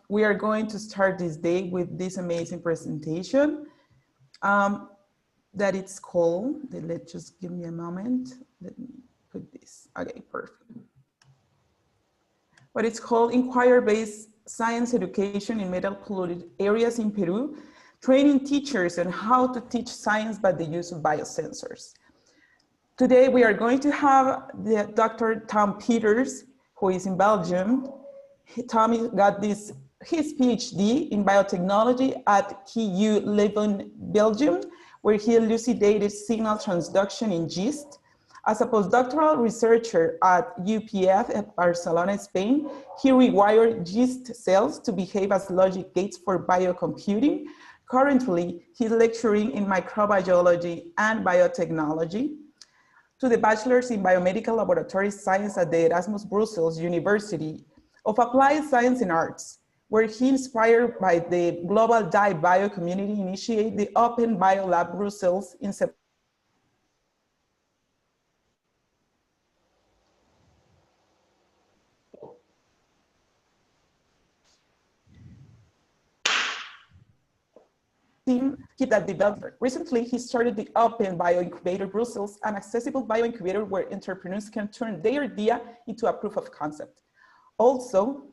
we are going to start this day with this amazing presentation that it's called, let's just give me a moment. Let me put this, okay, perfect. But it's called Inquired-based Science Education in Metal Polluted Areas in Peru, training teachers on how to teach science by the use of biosensors. Today, we are going to have Dr. Tom Peeters, who is in Belgium. Tommy got his PhD in biotechnology at KU Leuven, Belgium, where he elucidated signal transduction in yeast. As a postdoctoral researcher at UPF at Barcelona, Spain, he rewired yeast cells to behave as logic gates for biocomputing. Currently, he's lecturing in microbiology and biotechnology. To the Bachelor's in Biomedical Laboratory Science at the Erasmus Brussels University of Applied Science and Arts, where he, inspired by the global DI-Bio community, initiated the Open Biolab Brussels in September. That developed. Recently, he started the Open Bio Incubator Brussels, an accessible bio incubator where entrepreneurs can turn their idea into a proof of concept. Also,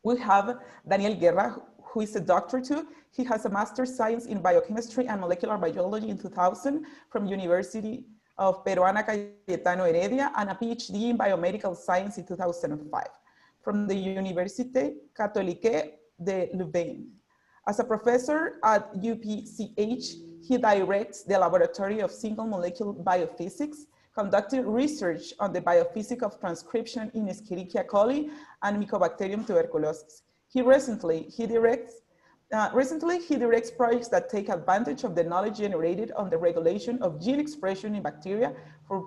we have Daniel Guerra, who is a doctor too. He has a master's science in biochemistry and molecular biology in 2000 from University of Peruana Cayetano Heredia, and a PhD in biomedical science in 2005 from the Université Catholique de Leuven. As a professor at UPCH, he directs the Laboratory of Single Molecule Biophysics, conducted research on the biophysics of transcription in Escherichia coli and Mycobacterium tuberculosis. Recently he directs projects that take advantage of the knowledge generated on the regulation of gene expression in bacteria for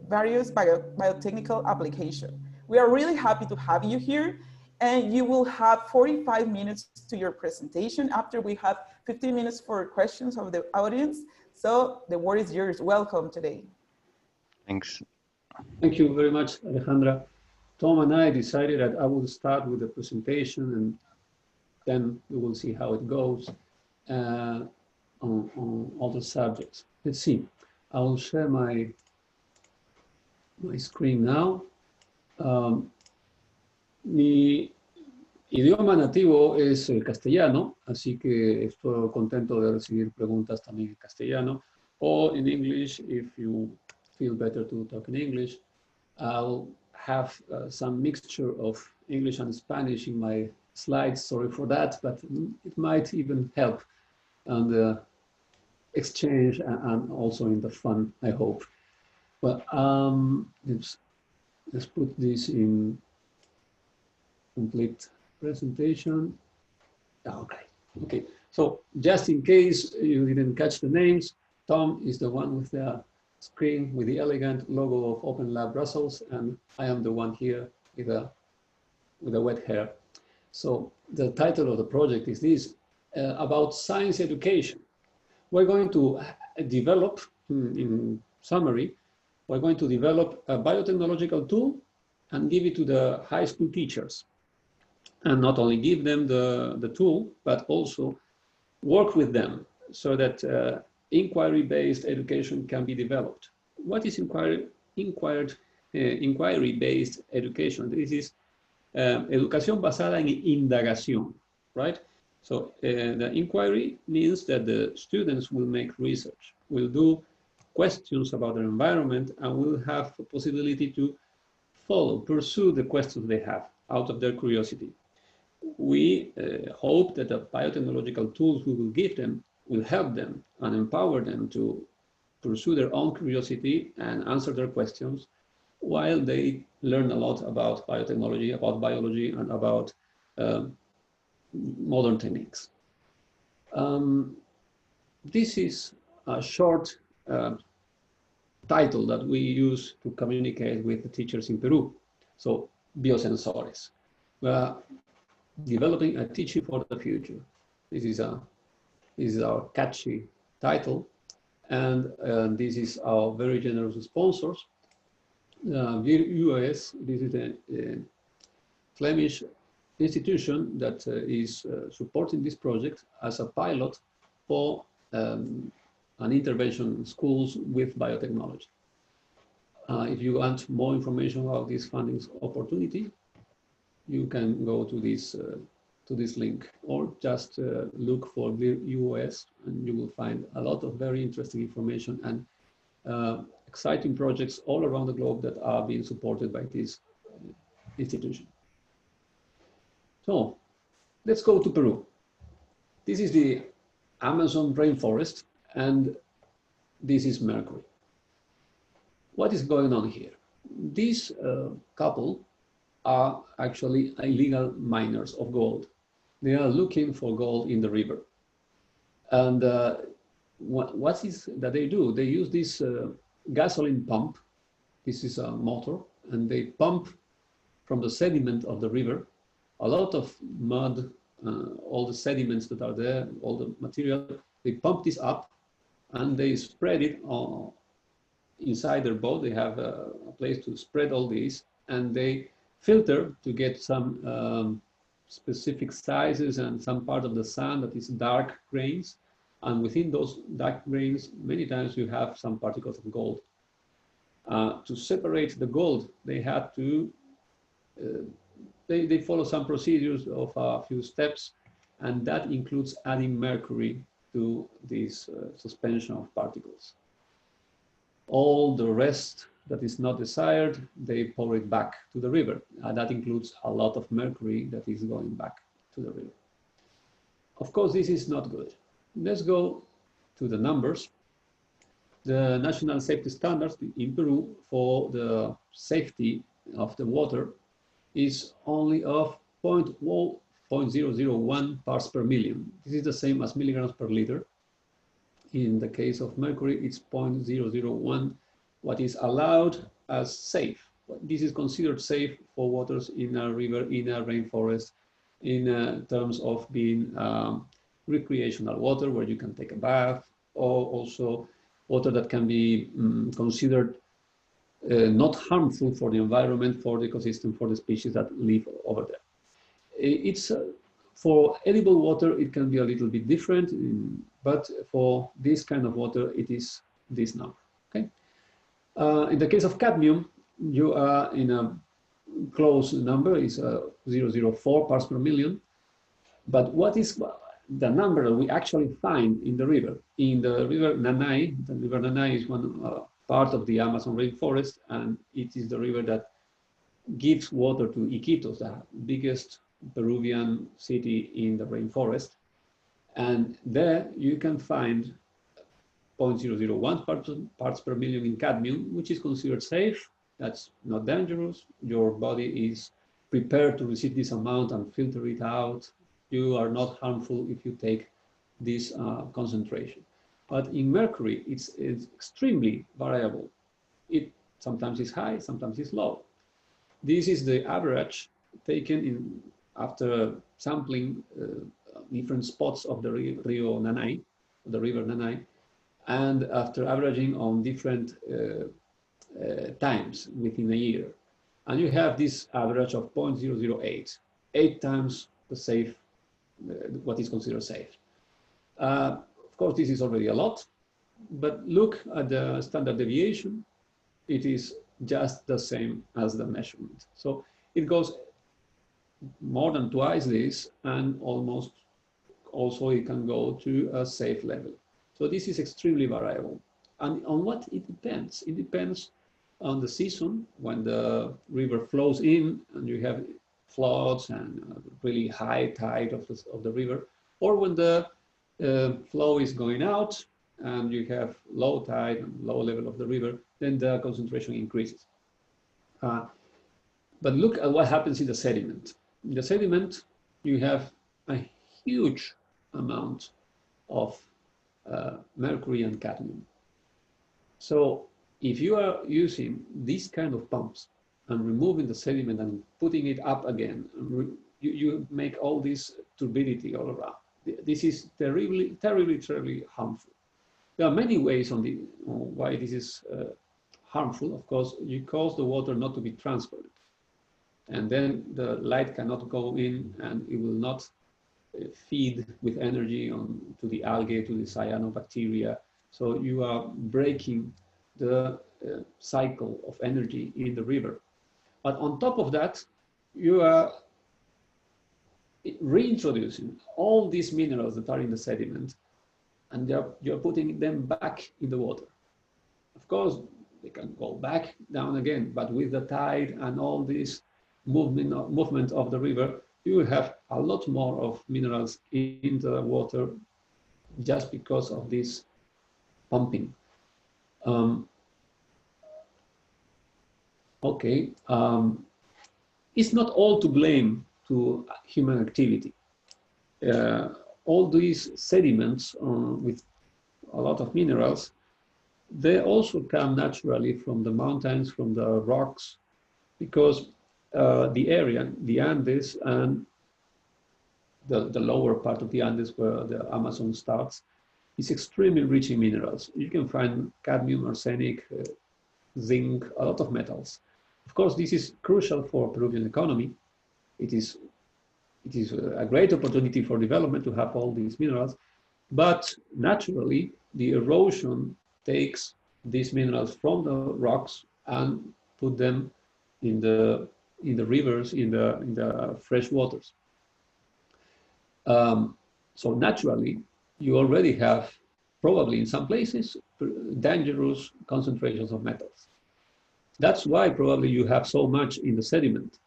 various biotechnical applications. We are really happy to have you here, and you will have 45 minutes to your presentation. After, we have 15 minutes for questions of the audience. So the word is yours. Welcome today. Thanks. Thank you very much, Alejandra. Tom and I decided that I will start with the presentation, and then we will see how it goes on all the subjects. Let's see. I will share my screen now. Mi idioma nativo es el castellano, así que estoy contento de recibir preguntas también en castellano, or in English if you feel better to talk in English. I'll have some mixture of English and Spanish in my slides, sorry for that, but it might even help on the exchange and also in the fun, I hope. Well, let's put this in complete presentation. Okay. So just in case you didn't catch the names, Tom is the one with the screen with the elegant logo of Open Lab Brussels, and I am the one here with the wet hair. So the title of the project is this, about science education. We're going to develop, in summary, we're going to develop a biotechnological tool and give it to the high school teachers. And not only give them the tool, but also work with them so that inquiry-based education can be developed. What is inquiry-based education? This is educación basada en indagación, right? So the inquiry means that the students will make research, will do questions about their environment, and will have the possibility to pursue the questions they have out of their curiosity. We hope that the biotechnological tools we will give them will help them and empower them to pursue their own curiosity and answer their questions while they learn a lot about biotechnology, about biology, and about modern techniques. This is a short title that we use to communicate with the teachers in Peru. So, biosensors. We're developing a teaching for the future. This is our catchy title, and this is our very generous sponsors. VUS, this is a Flemish institution that is supporting this project as a pilot for an intervention schools with biotechnology. If you want more information about this funding opportunity, you can go to this link, or just look for the UOS, and you will find a lot of very interesting information and exciting projects all around the globe that are being supported by this institution. So let's go to Peru. This is the Amazon rainforest, and this is mercury. What is going on here? This couple are actually illegal miners of gold. They are looking for gold in the river. And what is that they do? They use this gasoline pump. This is a motor, and they pump from the sediment of the river a lot of mud, all the sediments that are there, all the material. They pump this up and they spread it inside their boat. They have a place to spread all these, and they filter to get some specific sizes and some part of the sand that is dark grains. And within those dark grains, many times you have some particles of gold. To separate the gold, they had to, they follow some procedures of a few steps, and that includes adding mercury to this suspension of particles. All the rest that is not desired, they pour it back to the river. That includes a lot of mercury that is going back to the river. Of course, this is not good. Let's go to the numbers. The national safety standards in Peru for the safety of the water is only of 0.001 parts per million. This is the same as milligrams per liter. In the case of mercury, it's 0.001, what is allowed as safe. This is considered safe for waters in a river, in a rainforest, in terms of being recreational water where you can take a bath, or also water that can be considered not harmful for the environment, for the ecosystem, for the species that live over there. It's for edible water, it can be a little bit different, but for this kind of water, it is this number. Okay. In the case of cadmium, you are in a close number, is 0.004 parts per million. But what is the number that we actually find in the river? In the river Nanay, the river Nanay is one part of the Amazon rainforest, and it is the river that gives water to Iquitos, the biggest Peruvian city in the rainforest. And there you can find 0.001 parts per million in cadmium, which is considered safe. That's not dangerous. Your body is prepared to receive this amount and filter it out. You are not harmful if you take this concentration. But in mercury, it's extremely variable. It sometimes is high, sometimes is low. This is the average taken in after sampling different spots of the Rio Nanay, the river Nanay, and after averaging on different times within a year. And you have this average of 0.008, 8 times the safe, what is considered safe. Of course, this is already a lot, but look at the standard deviation. It is just the same as the measurement. So it goes more than twice this, and almost also it can go to a safe level. So this is extremely variable. And on what it depends? It depends on the season, when the river flows in and you have floods and really high tide of the river, or when the flow is going out and you have low tide and low level of the river, then the concentration increases. But look at what happens in the sediment. In the sediment, you have a huge amount of mercury and cadmium. So if you are using these kind of pumps and removing the sediment and putting it up again, you make all this turbidity all around. This is terribly, terribly, terribly harmful. There are many ways on why this is harmful. Of course, you cause the water not to be transferred. and then the light cannot go in and it will not feed with energy to the algae, to the cyanobacteria. So you are breaking the cycle of energy in the river. But on top of that, you are reintroducing all these minerals that are in the sediment, and you're putting them back in the water. Of course, they can go back down again, but with the tide and all this movement of the river, you have a lot more of minerals in the water just because of this pumping. It's not all to blame to human activity. All these sediments with a lot of minerals, they also come naturally from the mountains, from the rocks, because the area, the Andes and the lower part of the Andes where the Amazon starts, is extremely rich in minerals. You can find cadmium, arsenic, zinc, a lot of metals. Of course, this is crucial for Peruvian economy. It is a great opportunity for development to have all these minerals, but naturally the erosion takes these minerals from the rocks and put them in the rivers, in the fresh waters. So naturally, you already have, probably in some places, dangerous concentrations of metals. That's why probably you have so much in the sediment.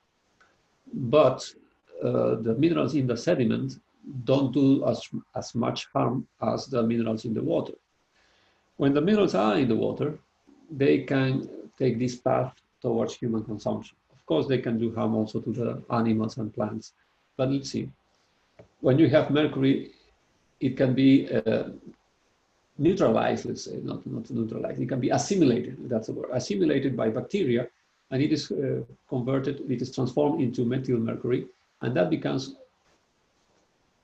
But the minerals in the sediment don't do as much harm as the minerals in the water. When the minerals are in the water, they can take this path towards human consumption. Of course, they can do harm also to the animals and plants. But let's see. When you have mercury, it can be neutralized, let's say, not neutralized, it can be assimilated, that's the word, assimilated by bacteria, and it is converted, it is transformed into methyl mercury, and that becomes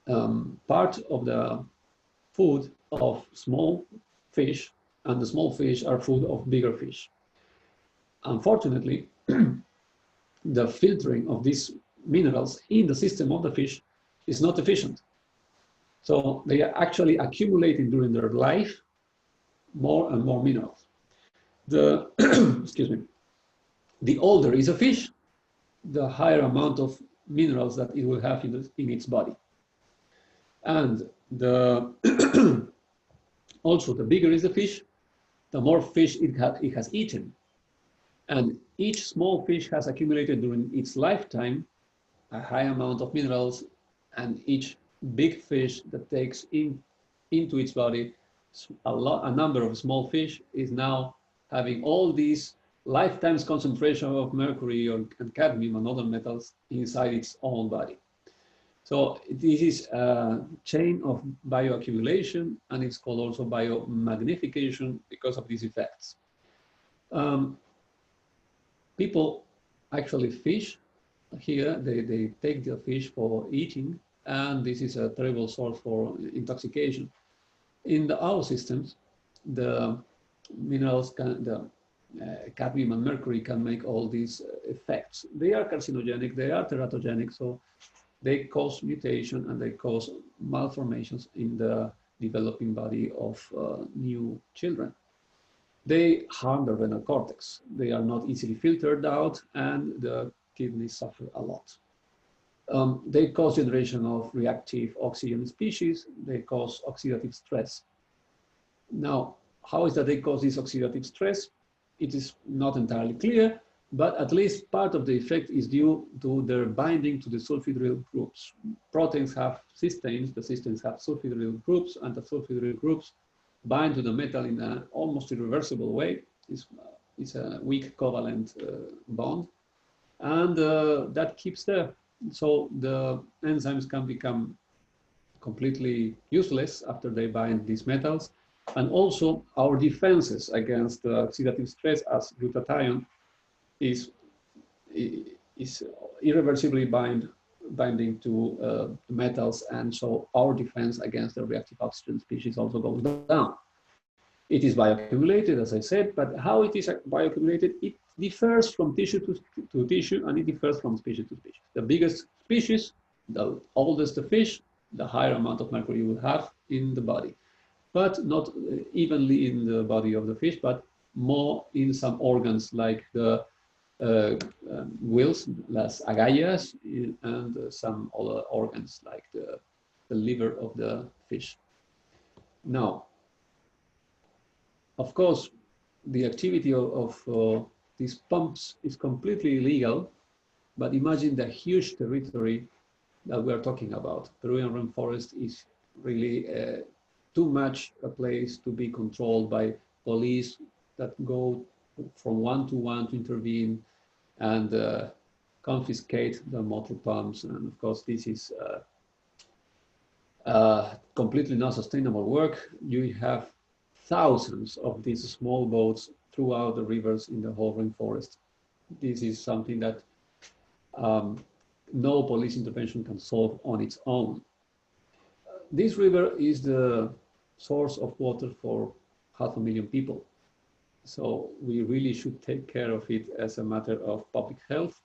part of the food of small fish, and the small fish are food of bigger fish. Unfortunately, the filtering of these minerals in the system of the fish is not efficient. So they are actually accumulating during their life more and more minerals. Excuse me, the older is a fish, the higher amount of minerals that it will have in its body. And also the bigger is the fish, the more fish it has eaten. And each small fish has accumulated during its lifetime a high amount of minerals, and each big fish that takes into its body a number of small fish is now having all these lifetimes concentration of mercury and cadmium and other metals inside its own body. So this is a chain of bioaccumulation, and it's called also biomagnification because of these effects. People actually fish here, they take the fish for eating, and this is a terrible source for intoxication. In our systems, the minerals, the cadmium and mercury can make all these effects. They are carcinogenic, they are teratogenic, so they cause mutation and they cause malformations in the developing body of new children. They harm the renal cortex. They are not easily filtered out, and the kidneys suffer a lot. They cause generation of reactive oxygen species. They cause oxidative stress. Now, how is that they cause this oxidative stress? It is not entirely clear, but at least part of the effect is due to their binding to the sulfhydryl groups. Proteins have cysteines, the cysteines have sulfhydryl groups, and the sulfhydryl groups bind to the metal in an almost irreversible way. It's a weak covalent bond, and that keeps there. So the enzymes can become completely useless after they bind these metals. And also our defenses against oxidative stress as glutathione is irreversibly binding to metals, and so our defense against the reactive oxygen species also goes down. It is bioaccumulated, as I said, but how it is bioaccumulated, it differs from tissue to tissue, and it differs from species to species. The biggest species, the oldest the fish, the higher amount of mercury you will have in the body, but not evenly in the body of the fish, but more in some organs like the wheels, las agallas, and some other organs like the liver of the fish. Now, of course, the activity of these pumps is completely illegal, but imagine the huge territory that we are talking about. Peruvian rainforest is really too much a place to be controlled by police that go from one to intervene and confiscate the motor pumps. And of course, this is completely not sustainable work. You have thousands of these small boats throughout the rivers in the whole rainforest. This is something that no police intervention can solve on its own. This river is the source of water for 500,000 people. So we really should take care of it as a matter of public health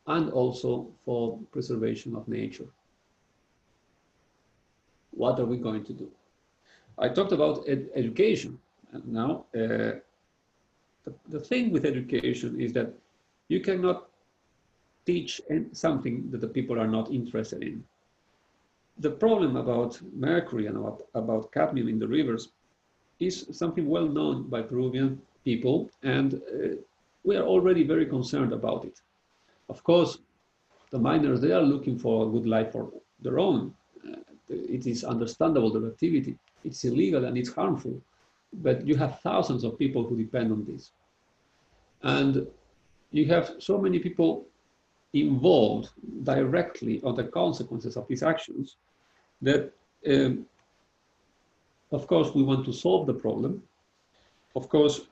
and also for preservation of nature. What are we going to do? I talked about education. And now, the thing with education is that you cannot teach something that the people are not interested in. The problem about mercury and about cadmium in the rivers is something well known by Peruvian people, and we are already very concerned about it. Of course, the miners, they are looking for a good life for their own. It is understandable, their activity. It's illegal and it's harmful, but you have thousands of people who depend on this. And you have so many people involved directly on the consequences of these actions that of course, we want to solve the problem. Of course,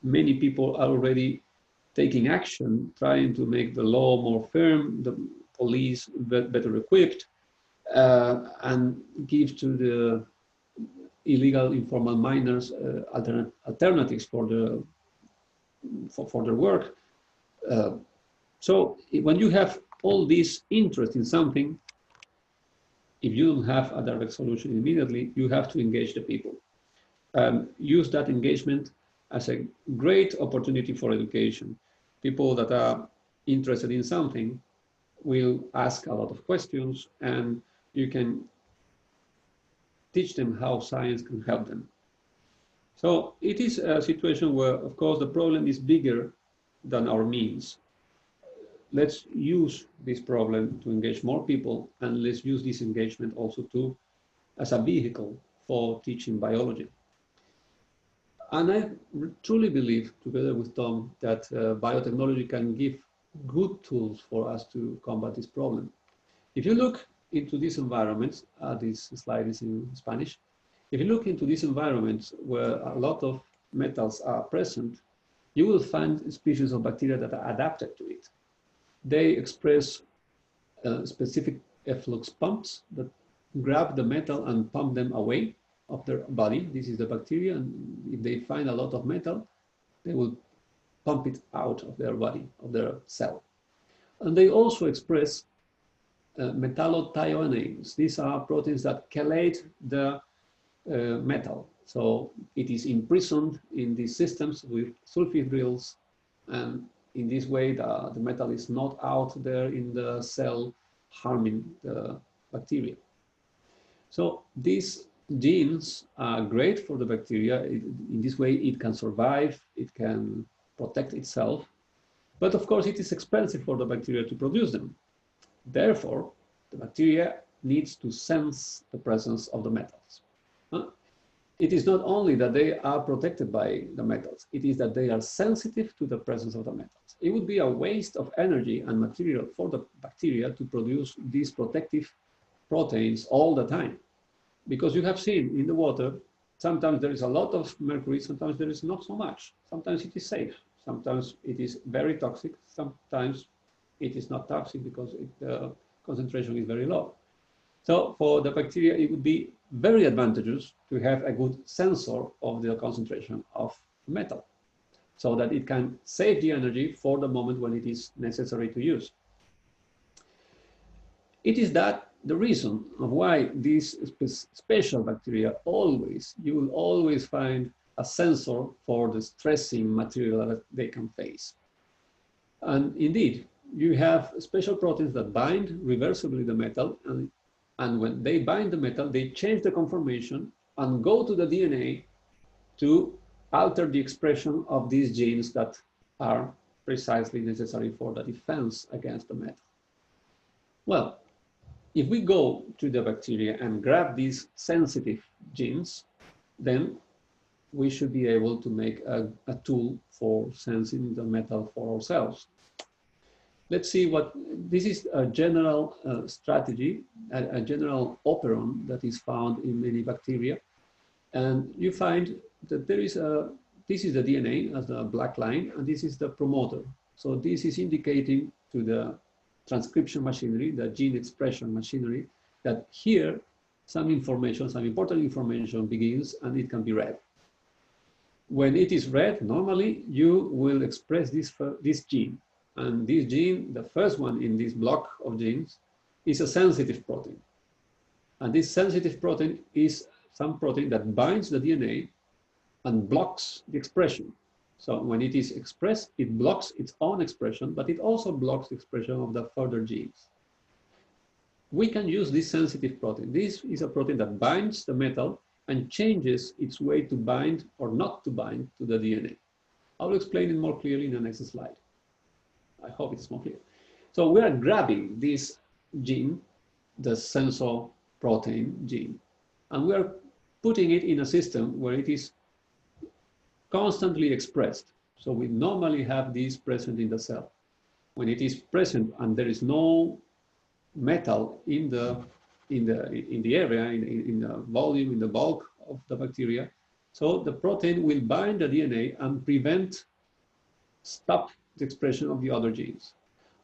many people are already taking action, trying to make the law more firm, the police better equipped, and give to the illegal informal miners alternatives for their work. So when you have all this interest in something, if you don't have a direct solution immediately, you have to engage the people. Use that engagement as a great opportunity for education. People that are interested in something will ask a lot of questions, and you can teach them how science can help them. So it is a situation where, of course, the problem is bigger than our means. Let's use this problem to engage more people, and let's use this engagement also as a vehicle for teaching biology. And I truly believe, together with Tom, that biotechnology can give good tools for us to combat this problem. If you look into these environments, this slide is in Spanish. If you look into these environments where a lot of metals are present, you will find species of bacteria that are adapted to it. They express specific efflux pumps that grab the metal and pump them away of their body. This is the bacteria, and if they find a lot of metal, they will pump it out of their body, of their cell. And they also express metallothioneins. These are proteins that chelate the metal. So it is imprisoned in these systems with sulfide drills, and in this way, the metal is not out there in the cell harming the bacteria. So these genes are great for the bacteria. In this way, it can survive, it can protect itself. But of course, it is expensive for the bacteria to produce them. Therefore, the bacteria needs to sense the presence of the metals. It is not only that they are protected by the metals, it is that they are sensitive to the presence of the metals. It would be a waste of energy and material for the bacteria to produce these protective proteins all the time. Because you have seen in the water, sometimes there is a lot of mercury, sometimes there is not so much. Sometimes it is safe, sometimes it is very toxic, sometimes it is not toxic because the concentration is very low. So for the bacteria, it would be very advantageous to have a good sensor of the concentration of metal. so that it can save the energy for the moment when it is necessary to use. It is that the reason of why these special bacteria you will always find a sensor for the stressing material that they can face. And indeed, you have special proteins that bind reversibly the metal, and when they bind the metal, they change the conformation and go to the DNA to alter the expression of these genes that are precisely necessary for the defense against the metal. Well, if we go to the bacteria and grab these sensitive genes, then we should be able to make a tool for sensing the metal for ourselves. Let's see this is a general strategy, a general operon that is found in many bacteria. And you find that this is the DNA as the black line, and this is the promoter. So this is indicating to the transcription machinery, the gene expression machinery, that here some important information begins and it can be read. When it is read, normally you will express this gene. And this gene, the first one in this block of genes, is a sensitive protein. And this sensitive protein is some protein that binds the DNA and blocks the expression. So when it is expressed, it blocks its own expression, but it also blocks the expression of the further genes. We can use this sensitive protein. This is a protein that binds the metal and changes its way to bind or not to bind to the DNA. I will explain it more clearly in the next slide. I hope it's more clear. So we are grabbing this gene, the sensor protein gene, and we are putting it in a system where it is constantly expressed. So we normally have this present in the cell. When it is present and there is no metal in the area, in the volume, in the bulk of the bacteria, so the protein will bind the DNA and stop the expression of the other genes.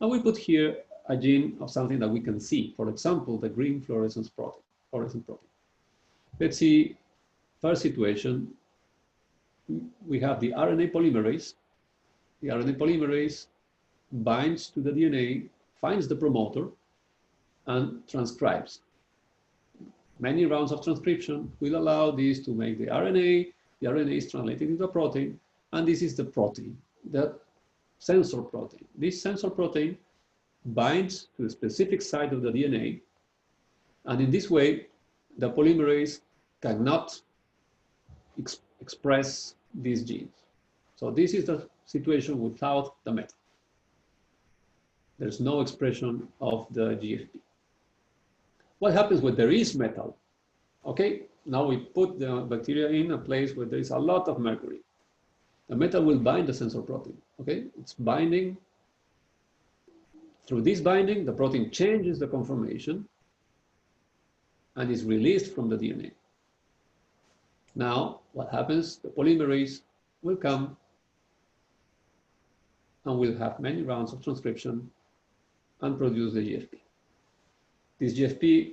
And we put here a gene of something that we can see. For example, the green fluorescent protein. Let's see, first situation, we have the RNA polymerase. The RNA polymerase binds to the DNA, finds the promoter, and transcribes. Many rounds of transcription will allow this to make the RNA. The RNA is translated into a protein, and this is the protein, the sensor protein. This sensor protein binds to a specific site of the DNA, and in this way, the polymerase cannot express these genes. So this is the situation without the metal. There's no expression of the GFP. What happens when there is metal? Okay, now we put the bacteria in a place where there is a lot of mercury. The metal will bind the sensor protein. Okay, it's binding. Through this binding, the protein changes the conformation and is released from the DNA. Now, what happens? The polymerase will come and will have many rounds of transcription and produce the GFP. This GFP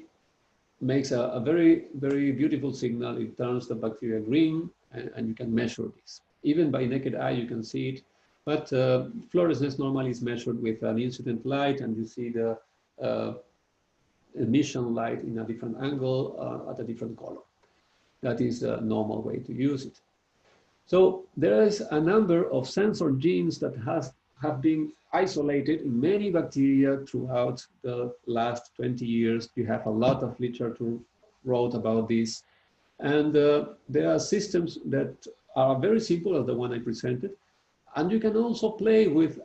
makes a very, very beautiful signal. It turns the bacteria green, and you can measure this. Even by naked eye, you can see it. But fluorescence normally is measured with an incident light, and you see the emission light in a different angle at a different color. That is the normal way to use it. So there is a number of sensor genes that have been isolated in many bacteria throughout the last 20 years. You have a lot of literature wrote about this. And there are systems that are very simple as the one I presented. And you can also play with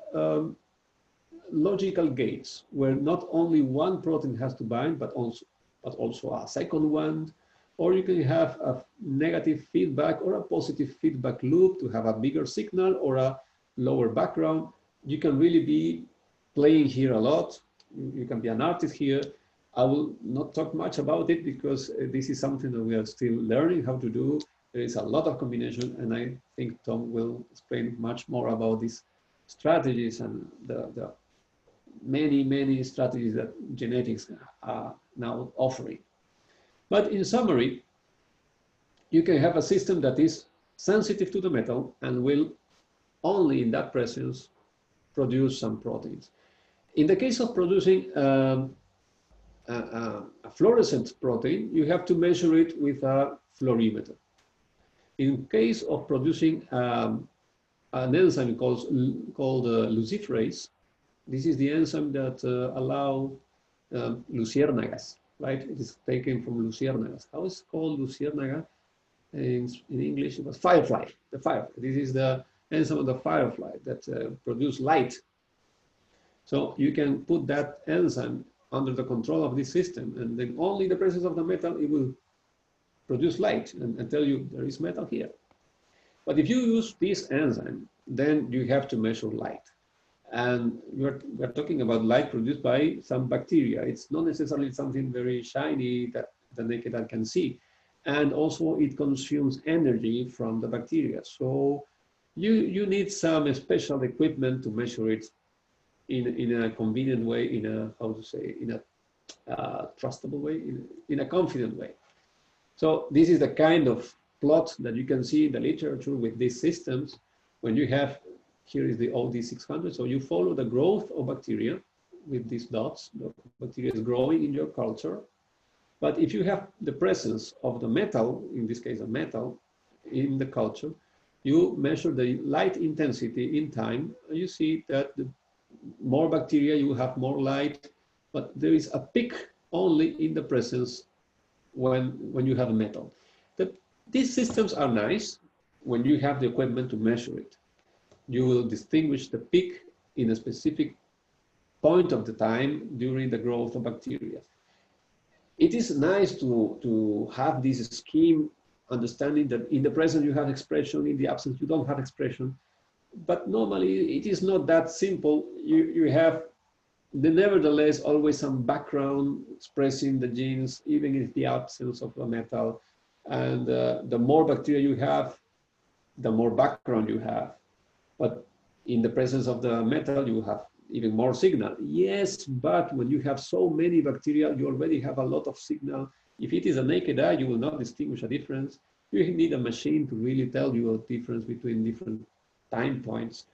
logical gates where not only one protein has to bind, but also a second one. Or you can have a negative feedback or a positive feedback loop to have a bigger signal or a lower background. You can really be playing here a lot. You can be an artist here. I will not talk much about it because this is something that we are still learning how to do. There is a lot of combination, and I think Tom will explain much more about these strategies and the many, many strategies that genetics are now offering. But in summary, you can have a system that is sensitive to the metal and will only in that presence produce some proteins. In the case of producing a fluorescent protein, you have to measure it with a fluorimeter. In case of producing an enzyme called luciferase, this is the enzyme that allow luciérnagas, right? It is taken from luciérnagas. How is it called luciérnaga? In English, it was firefly, the firefly. This is the enzyme of the firefly that produce light. So you can put that enzyme under the control of this system, and then only in the presence of the metal, it will produce light and tell you there is metal here. But if you use this enzyme, then you have to measure light. And we're talking about light produced by some bacteria. It's not necessarily something very shiny that the naked eye can see. And also it consumes energy from the bacteria. So you need some special equipment to measure it in a convenient way, in a, how to say, in a trustable way, in a confident way. So this is the kind of plot that you can see in the literature with these systems. When you have, here is the OD600, so you follow the growth of bacteria with these dots. The bacteria is growing in your culture. But if you have the presence of the metal, in this case a metal, in the culture, you measure the light intensity in time. You see that the more bacteria, you have more light, but there is a peak only in the presence when you have a metal. These systems are nice when you have the equipment to measure it. You will distinguish the peak in a specific point of the time during the growth of bacteria. It is nice to have this scheme, understanding that in the present you have expression, in the absence you don't have expression. But normally it is not that simple. You have, nevertheless, always some background expressing the genes, even in the absence of a metal. And the more bacteria you have, the more background you have. But in the presence of the metal, you have even more signal. Yes, but when you have so many bacteria, you already have a lot of signal. If it is a naked eye, you will not distinguish a difference. You need a machine to really tell you a difference between different time points.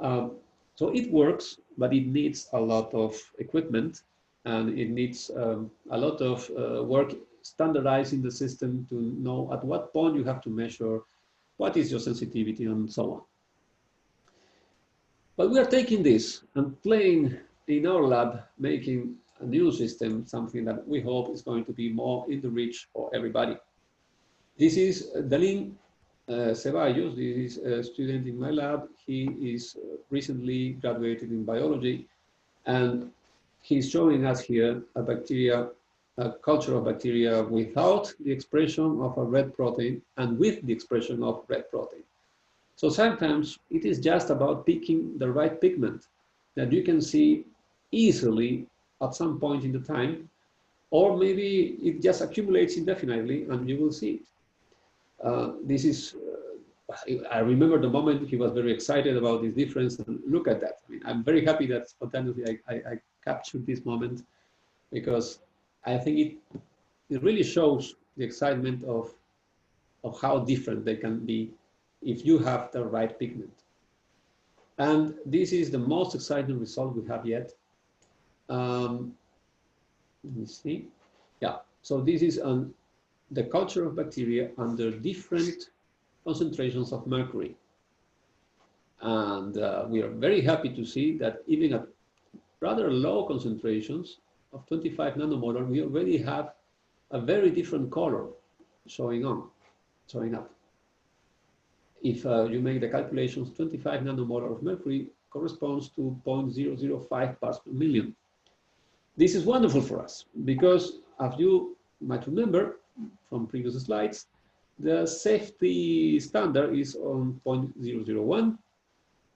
So it works, but it needs a lot of equipment, and it needs a lot of work standardizing the system to know at what point you have to measure, what is your sensitivity, and so on. But we are taking this and playing in our lab, making a new system, something that we hope is going to be more in the reach for everybody. This is Dalin Ceballos. This is a student in my lab. He is recently graduated in biology, and he's showing us here a bacteria, a culture of bacteria without the expression of a red protein and with the expression of red protein. So sometimes it is just about picking the right pigment that you can see easily at some point in the time, or maybe it just accumulates indefinitely and you will see it. This is, I remember the moment he was very excited about this difference, and look at that. I mean, I'm very happy that spontaneously I captured this moment, because I think it really shows the excitement of how different they can be if you have the right pigment. And this is the most exciting result we have yet. Let me see. Yeah, so this is the culture of bacteria under different concentrations of mercury. And we are very happy to see that even at rather low concentrations of 25 nanomolar, we already have a very different color showing up. If you make the calculations, 25 nanomolar of mercury corresponds to 0.005 parts per million. This is wonderful for us because, as you might remember from previous slides, the safety standard is on 0.001,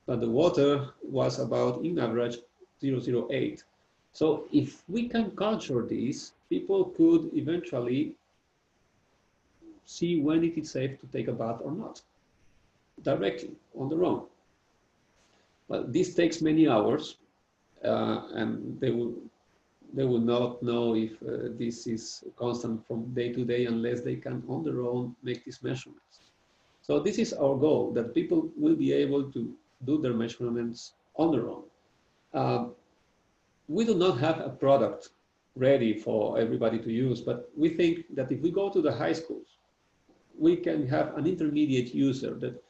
but the water was about, in average, 0.008. So if we can culture this, people could eventually see when it is safe to take a bath or not, directly on their own. But this takes many hours, and they will not know if this is constant from day to day unless they can on their own make these measurements. So this is our goal, that people will be able to do their measurements on their own. We do not have a product ready for everybody to use, but we think that if we go to the high schools, we can have an intermediate user that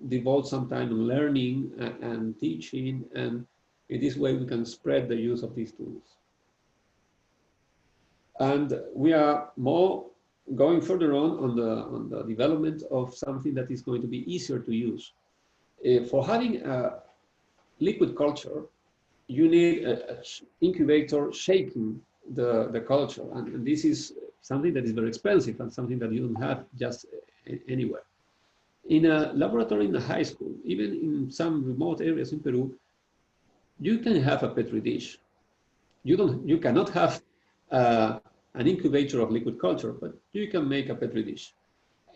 devotes some time on learning and teaching, and in this way we can spread the use of these tools. And we are more going further on the development of something that is going to be easier to use. For having a liquid culture, you need an incubator shaking the culture, and this is something that is very expensive and something that you don't have just anywhere. In a laboratory in a high school, even in some remote areas in Peru, you can have a Petri dish. You cannot have an incubator of liquid culture, but you can make a Petri dish.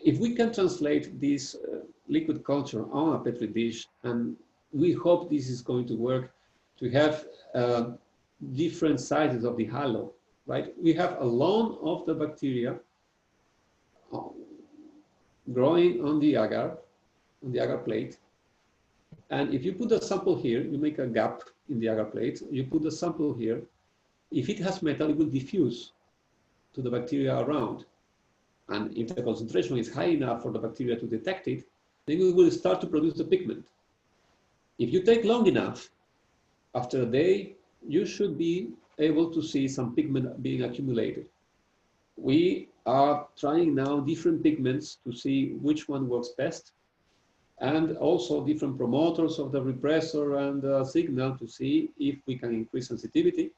If we can translate this liquid culture on a Petri dish, and we hope this is going to work, to have different sizes of the halo, right? We have a lawn of the bacteria growing on the agar plate. And if you put a sample here, you make a gap in the agar plate, you put the sample here. If it has metal, it will diffuse to the bacteria around. And if the concentration is high enough for the bacteria to detect it, then it will start to produce the pigment. If you take long enough, after a day, you should be able to see some pigment being accumulated. We are trying now different pigments to see which one works best, and also different promoters of the repressor and the signal to see if we can increase sensitivity.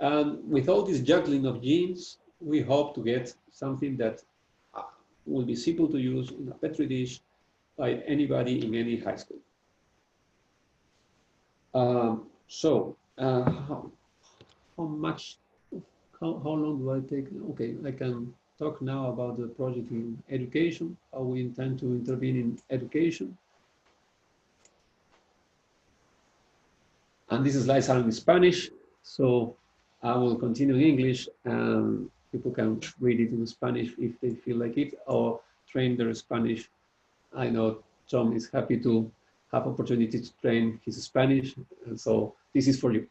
And with all this juggling of genes, we hope to get something that will be simple to use in a Petri dish by anybody in any high school. How long do I take? Okay, I can talk now about the project in education, how we intend to intervene in education. And these slides are in Spanish, so I will continue in English, and people can read it in Spanish if they feel like it, or train their Spanish. I know Tom is happy to have opportunity to train his Spanish, and so this is for you.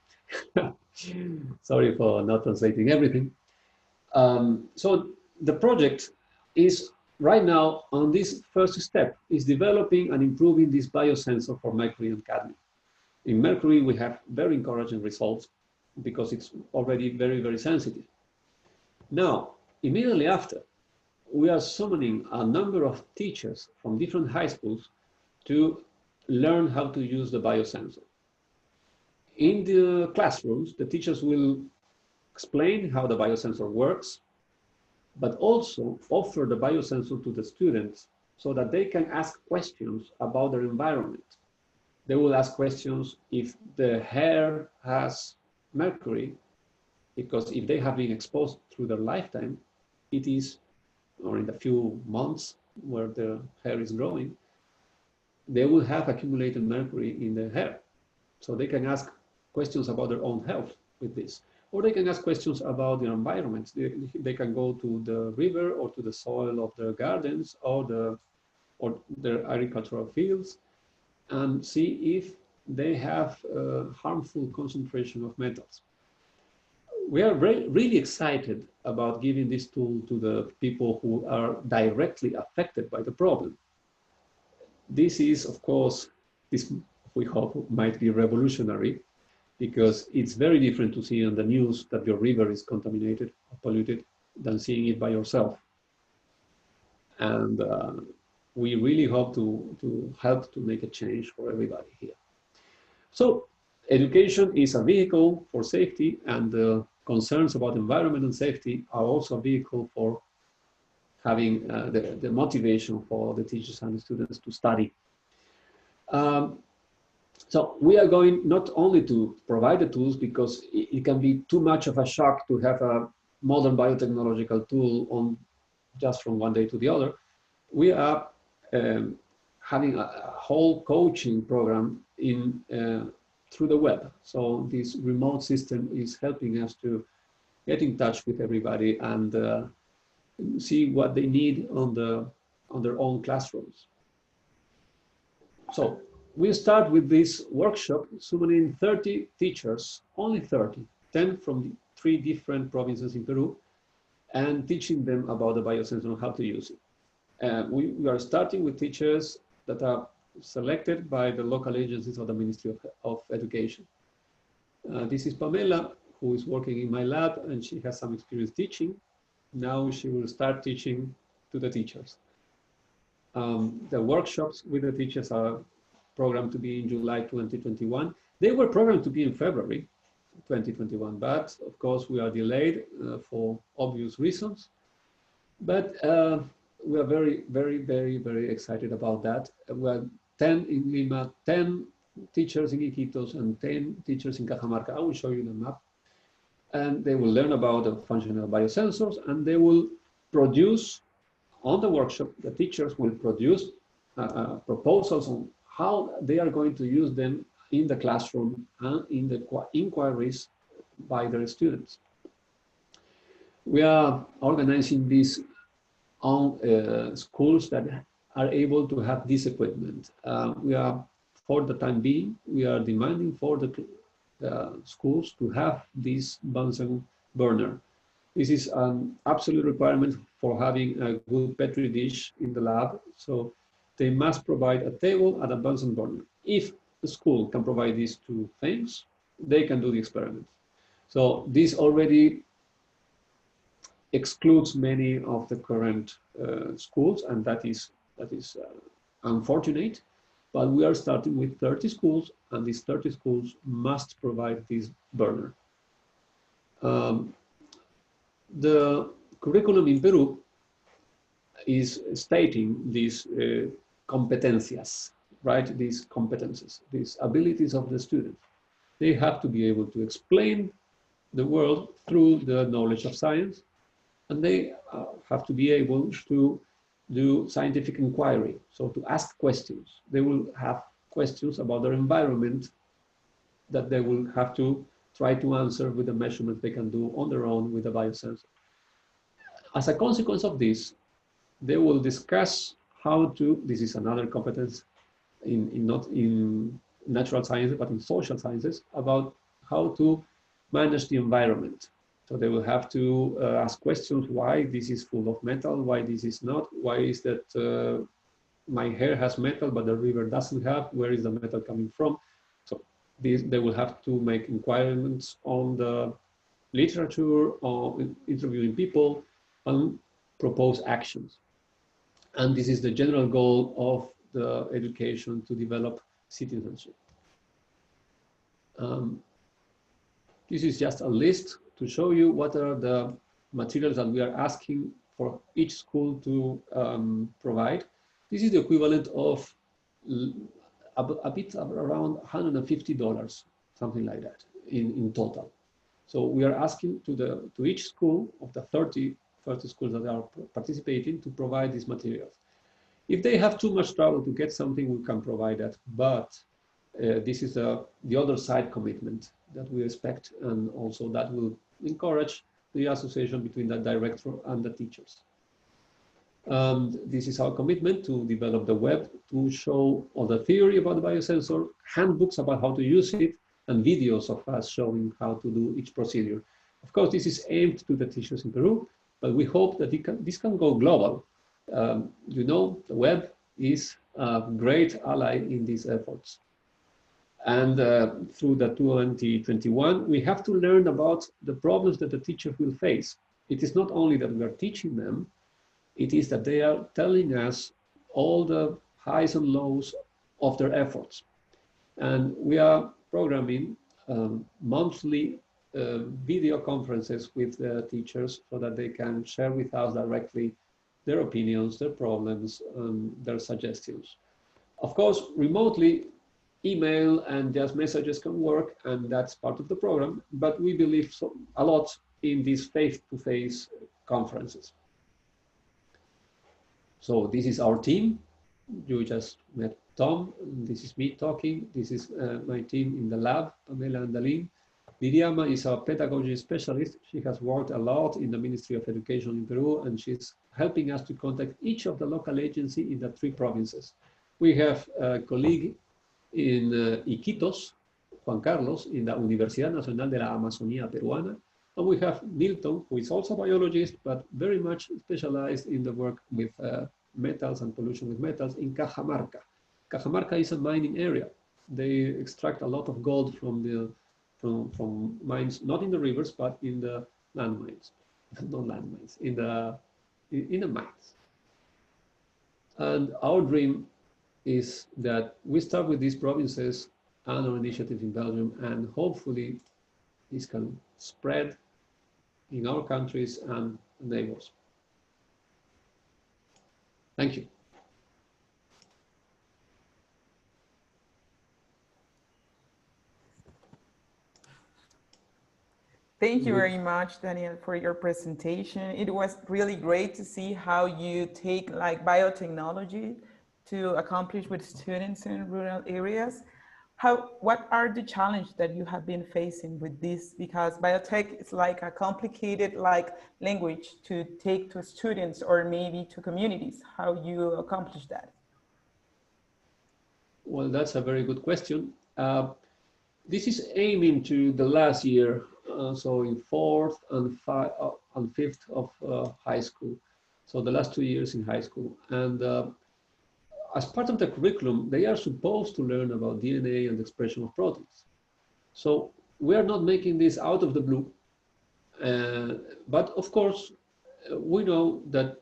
Sorry for not translating everything. So the project is right now on this first step, is developing and improving this biosensor for mercury and cadmium. In mercury, we have very encouraging results because it's already very, very sensitive. Now, immediately after, we are summoning a number of teachers from different high schools to learn how to use the biosensor. In the classrooms, the teachers will explain how the biosensor works, but also offer the biosensor to the students so that they can ask questions about their environment. They will ask questions if the hair has mercury, because if they have been exposed through their lifetime, it is, or in the few months where the hair is growing, they will have accumulated mercury in the hair. So they can ask questions about their own health with this. Or they can ask questions about their environment. They can go to the river or to the soil of their gardens or their agricultural fields and see if they have a harmful concentration of metals. We are really excited about giving this tool to the people who are directly affected by the problem. This is, of course, this we hope might be revolutionary, because it's very different to see on the news that your river is contaminated or polluted than seeing it by yourself. And we really hope to help to make a change for everybody here. So education is a vehicle for safety, and the concerns about environment and safety are also a vehicle for having the motivation for the teachers and the students to study. So we are going not only to provide the tools, because it can be too much of a shock to have a modern biotechnological tool on just from one day to the other. We are having a whole coaching program in through the web. So this remote system is helping us to get in touch with everybody and see what they need on their own classrooms. So we start with this workshop, summoning 30 teachers, only 30, 10 from the 3 different provinces in Peru, and teaching them about the biosensor and how to use it. We are starting with teachers that are selected by the local agencies of the Ministry of Education. This is Pamela, who is working in my lab, and she has some experience teaching. Now she will start teaching to the teachers. The workshops with the teachers are programmed to be in July 2021. They were programmed to be in February 2021, but of course we are delayed for obvious reasons. But we are very, very, very, very excited about that. We are 10 in Lima, 10 teachers in Iquitos, and 10 teachers in Cajamarca. I will show you the map. And they will learn about the functional biosensors, and they will produce, on the workshop, the teachers will produce proposals on how they are going to use them in the classroom and in the inquiries by their students. We are organizing these on schools that are able to have this equipment. We are, for the time being, we are demanding for the schools to have this Bunsen burner. This is an absolute requirement for having a good Petri dish in the lab. So they must provide a table and a Bunsen burner. If the school can provide these 2 things, they can do the experiment. So this already excludes many of the current schools, and that is unfortunate. But we are starting with 30 schools, and these 30 schools must provide this burner. The curriculum in Peru is stating these competencias, right? These competences, these abilities of the student. They have to be able to explain the world through the knowledge of science, and they have to be able to do scientific inquiry, so to ask questions. They will have questions about their environment that they will have to try to answer with the measurements they can do on their own with a biosensor. As a consequence of this, they will discuss how to, this is another competence not in natural sciences, but in social sciences, about how to manage the environment. So they will have to ask questions, why this is full of metal, why this is not, why is that my hair has metal, but the river doesn't have, where is the metal coming from? So they will have to make inquiries on the literature, or interviewing people, and propose actions. And this is the general goal of the education, to develop citizenship. This is just a list to show you what are the materials that we are asking for each school to provide. This is the equivalent of a bit around $150, something like that in total. So we are asking to each school of the 30 schools that are participating to provide these materials. If they have too much trouble to get something, we can provide that. But this is the other side commitment that we expect, and also that will encourage the association between the director and the teachers. This is our commitment to develop the web, to show all the theory about the biosensor, handbooks about how to use it, and videos of us showing how to do each procedure. Of course, this is aimed to the teachers in Peru, but we hope that this can go global. You know, the web is a great ally in these efforts. And through the 2021, we have to learn about the problems that the teachers will face. It is not only that we are teaching them, it is that they are telling us all the highs and lows of their efforts. And we are programming monthly video conferences with the teachers so that they can share with us directly their opinions, their problems, their suggestions. Of course, remotely, email and just messages can work, and that's part of the program, but we believe a lot in these face-to-face conferences. So this is our team. You just met Tom, this is me talking. This is my team in the lab, Pamela and Dalin. Miriama is our pedagogy specialist. She has worked a lot in the Ministry of Education in Peru, and she's helping us to contact each of the local agencies in the 3 provinces. We have a colleague in Iquitos, Juan Carlos, in the Universidad Nacional de la Amazonía Peruana. And we have Milton, who is also a biologist, but very much specialized in the work with metals and pollution with metals in Cajamarca. Cajamarca is a mining area. They extract a lot of gold from mines, not in the rivers, but in the landmines, not landmines, in the mines. And our dream is that we start with these provinces and our initiative in Belgium, and hopefully this can spread in our countries and neighbors. Thank you. Thank you very much, Daniel, for your presentation. It was really great to see how you take like biotechnology to accomplish with students in rural areas. What are the challenges that you have been facing with this? Because biotech is like a complicated language to take to students or maybe to communities. How you accomplish that? Well, that's a very good question. This is aiming to the last year, so in 4th and 5th of high school. So the last 2 years in high school. And as part of the curriculum, they are supposed to learn about DNA and the expression of proteins. So we are not making this out of the blue. But of course, we know that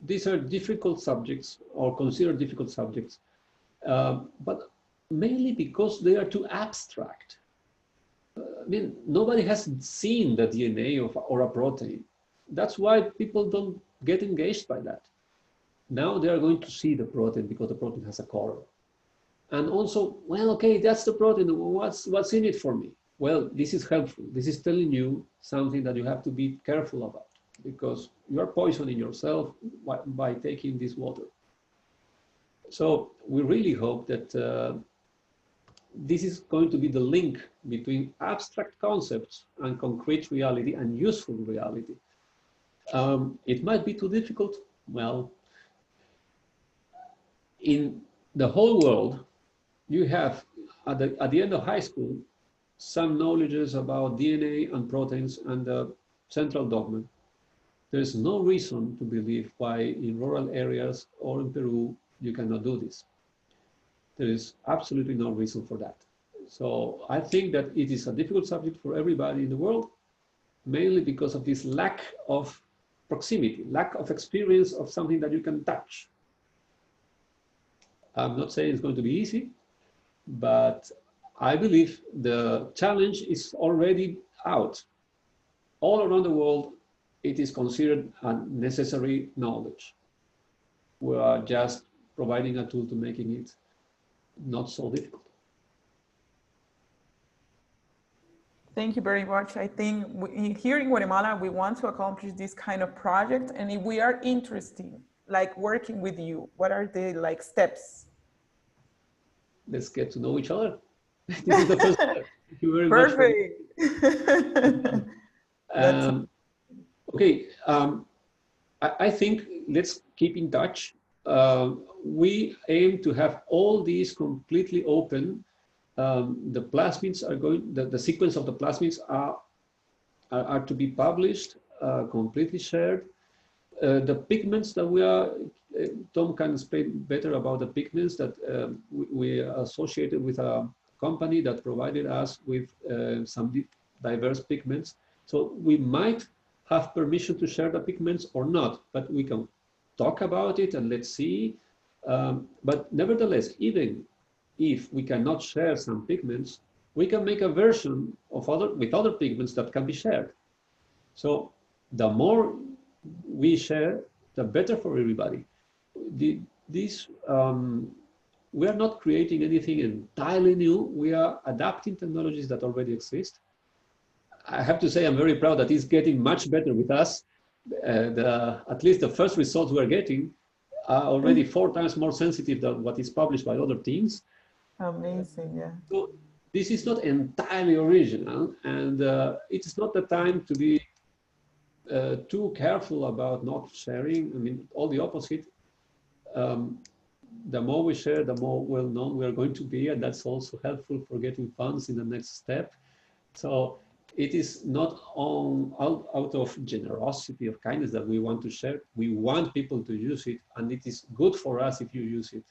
these are difficult subjects or considered difficult subjects, but mainly because they are too abstract. I mean, nobody has seen the DNA or a protein. That's why people don't get engaged by that. Now they are going to see the protein because the protein has a color. And also, well, okay, that's the protein. What's in it for me? Well, this is helpful. This is telling you something that you have to be careful about because you are poisoning yourself by taking this water. So we really hope that this is going to be the link between abstract concepts and concrete reality and useful reality. It might be too difficult. Well, in the whole world, you have, at the end of high school, some knowledges about DNA and proteins and the central dogma. There is no reason to believe why in rural areas or in Peru, you cannot do this. There is absolutely no reason for that. So I think that it is a difficult subject for everybody in the world, mainly because of this lack of proximity, lack of experience of something that you can touch. I'm not saying it's going to be easy, but I believe the challenge is already out. All around the world, it is considered a necessary knowledge. We are just providing a tool to making it not so difficult. Thank you very much. I think here in Guatemala, we want to accomplish this kind of project. And if we are interested, like working with you, what are the steps? Let's get to know each other. This is the first step. Thank you very Perfect. much. Okay, I think let's keep in touch. We aim to have all these completely open. The plasmids are going, the sequence of the plasmids are to be published, completely shared. The pigments that we are, Tom can explain better about the pigments that we associated with a company that provided us with some diverse pigments. So we might have permission to share the pigments or not, but we can talk about it and let's see. But nevertheless, even if we cannot share some pigments, we can make a version of with other pigments that can be shared. So the more we share, the better for everybody. We are not creating anything entirely new. We are adapting technologies that already exist. I have to say I'm very proud that it's getting much better with us. At least the first results we're getting are already 4 times more sensitive than what is published by other teams. Amazing, yeah. So this is not entirely original, and it is not the time to be too careful about not sharing. I mean, all the opposite. the more we share, the more well-known we are going to be, and that's also helpful for getting funds in the next step. So it is not out of generosity, of kindness that we want to share. We want people to use it, and it is good for us if you use it.